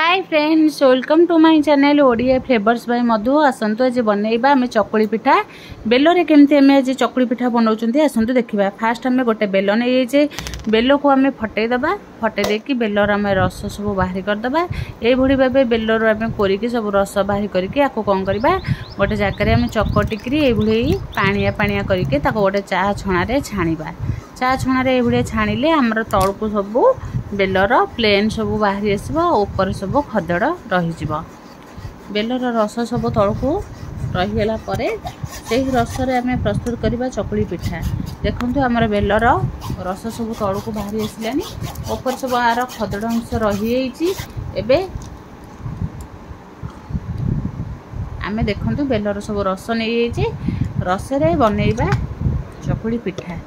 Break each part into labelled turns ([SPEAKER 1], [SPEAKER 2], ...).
[SPEAKER 1] Hi friends, welcome to my channel Odia flavours by Madhu. आसतु आज बनइबा आम चकुली पिठा। बेलरे केमती आम आज चकुली पिठा बनाऊँ आसतु देखा। फास्ट आम गोटे बेल नहीं बेल को आम फटेदबा, फटे देकी बेलर आम रस सब बाहर करदे। ये भाव बेलर आम कोरिकी सब रस बाहर करके कौन करवा गोटे जगह आम चकटिकी ये पानिया पानिया करके गोटे चाह छणारे छाणीबा। चाह छणारे ये छाणिले आमर तलू सब बेलर प्लेन सब बाहरी आसो, ऊपर सब खदड़ रही। बेलर रस सब तलू रहीगला से रस आम प्रस्तुत करवा चकुली पिठा। देखो आमर बेलर रस सब तलू को बाहरी आसलानी, ऊपर सब आर खदड़ अंश रही। आम देखु बेलर सब रस नहीं रसरे बनइबा चकुली पिठा।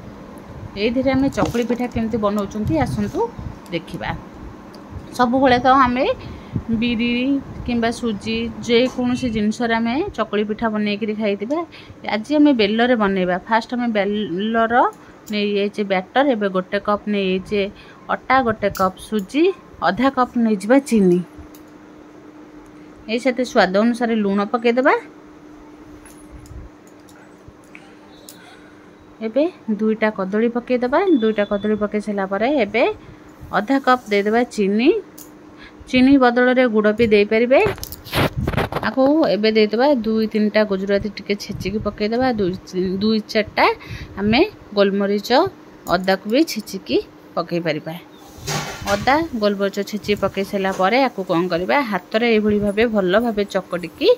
[SPEAKER 1] ये आम चकुली पिठा केमती बनाऊँ आसतु देखा। सब तो आम बिरी किंबा सुजी जेकोसी जिनस आम चकुली पिठा बनईकि खाई। आज आम बेलर बनइबा। फास्ट आम बेलर नहीं बैटर। एवं गोटे कप नहीं अटा, गोटे कप सुजी, आधा कप नहीं चीनी, ये स्वाद अनुसार लुण पकईदबा। एबे दुईटा कदली पकईदबा। दुईटा कदली पकई सारापर एबे आधा कप देदेबा चीनी। चीनी बदल रे गुड़ भी दे पारे। आपको एबे देदेबा दुई तीनटा गुजराती टिके छेचिकी पकईदबा। दुई चारटा आम गोलमरीच अदा को भी छेचिकी पकई पारिबा। अदा गोलमरीच छेची पकई सारापर आपको कौन करवा हाथ में ये भाव भल भाव चकटिकी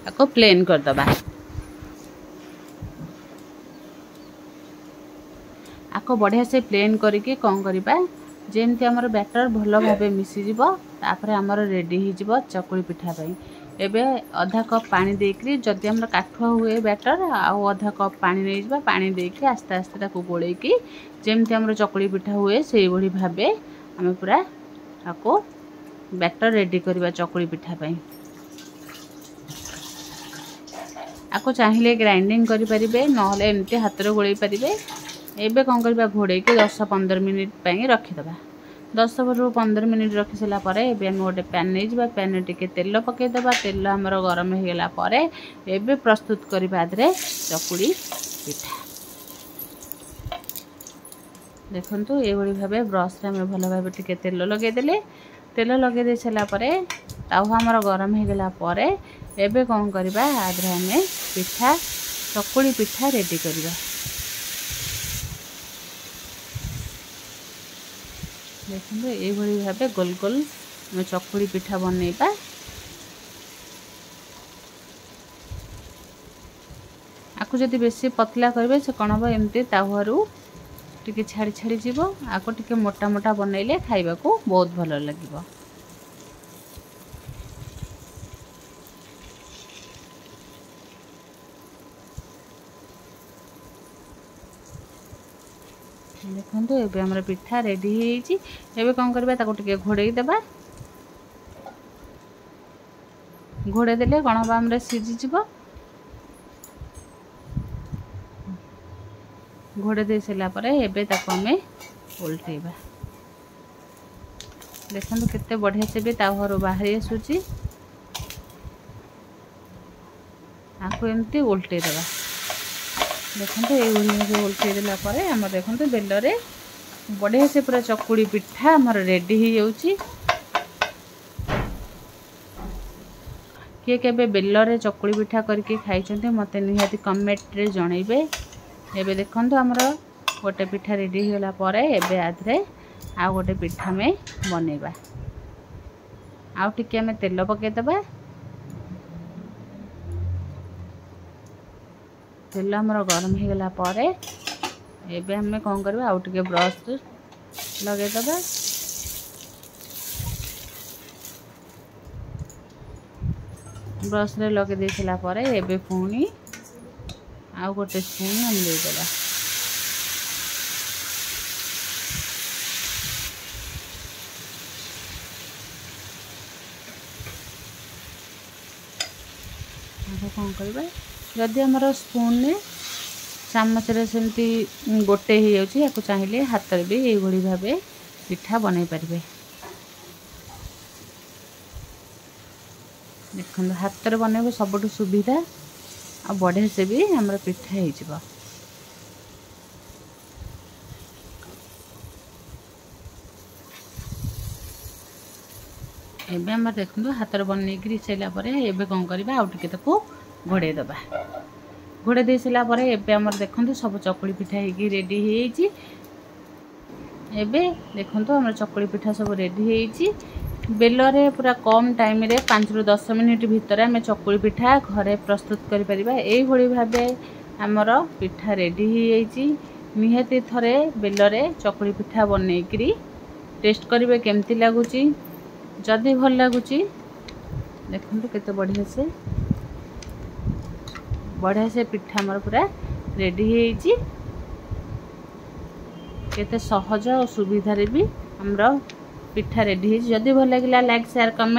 [SPEAKER 1] आपको प्लेन करदबा। आपको बढ़िया से प्लेन करके कौन करवा जेमती आमर बैटर भल भाव मिसीज तापर आमर रेडी हो चकुली पिठा पाई। एबे आधा कप पानी देकरी जदि आमर काठुआ हुए बैटर आउ आधा कप पानी नहीं जावा। पानी देके आस्ते आस्ते ताको गोलेकी जेमती आमर चकुली पिठा हुए से भली भाव आम पूरा आपको बैटर रेडी करवा चकुली पिठा पाई। आपको चाहिए ग्राइंडिंग करि परिबे, नहले एमती हाथ रे गोले परिबे। एबे कौन करवा घोड़े के 10-15 मिनिट पाई रखीदबा। 10-15 मिनिट रखी सारापर एबे आम गोटे पैन नहीं जावा। पैन टिके तेल पकईदबा। तेल आमर गरम हो गला परे एबे प्रस्तुत करवा आदरे चकुली पिठा। देखंतु ये भाव ब्रश रे भल भाव टिके तेल लगेदेले। तेल लगे दे सारापर तावा आमर गरम हो गला परे एबे कौन करवा आदरे आम पिठा चकुली पिठा रेडी करवा। देखो ये भाव गोल गोल चकुली पिठा बनइबा। आपको जदि बेसी पतला करेंगे से कौन हम एमती तावारू टिके छाड़ी छाड़ी जीव। आपको टिके मोटा मोटा बनइले खाइबा को बहुत भल लगिबो। देखो ये आमर पिठा रेडी हो कौन करवा ताको टिके घोड़े देबा। घोड़े देले कौन हम आमरे सीझीज। घोड़े दे सारापर एबे ताको आमे उल्टेबा। देखो केते बढ़िया से भी तावारू बाहरी आसुची। आपको एमती उल्टे देबा। देखो ये उल्टे देला परे आम देखो बेलरे बढ़िया से पूरा चकुली पिठा आमर रेडी हो जाउची। किए केबे बेलरे चकुली पिठा करके खाइछन्ते मते निहाती कमेंट रे जणैबे। एबे देखो आमर गोटे पिठा रेडी हो गला परे एबे आधरे आ गोटे पिठा में बनइबा। आउ टिके आमे तेल पकईदबा। तेल आमर गरम हो गला परे एबे हमें कौन करवा आउ टिके ब्रश लगेदबा। ब्रश रे लगे दे सारा परे एबे पुणी आउ गोटे स्पून हम देदेबा। कौन करवा जदि आमर स्पून ने चामच रे सेमती गोटे हो जाउची याको चाहिए हाथ रे भी ये भाव पिठा बनई पारिबे। देखो हाथ में बनइब सबुठ सुविधा आ बढ़िया से भी हमर पिठा हो एबे हम देखो हाथ में बनई सारापर एबे कौन करवा आउ टे घोड़े दबा घोड़े दे सारापर एबे हम देखो सब चकुली पिठा हो रेडी हो एबे देखो हम चकुली पिठा सब रेडी हो बेलरे पूरा कम टाइम रे 5 ରୁ 10 मिनिट भितर आम चकुली पिठा घरे प्रस्तुत करी भावे आमर पिठा रेडी हो निहाती थरे बेलरे चकुली पिठा बनईकरी टेस्ट करेंगे केमती लगुच जदि भल लगुच देखो केते बढ़िया से पिठा आमर पूरा रेडी हो केते सहज और सुविधा रे भी हमरो पिठा रेडी हो जदि भल लगिला लाइक शेयर कमेंट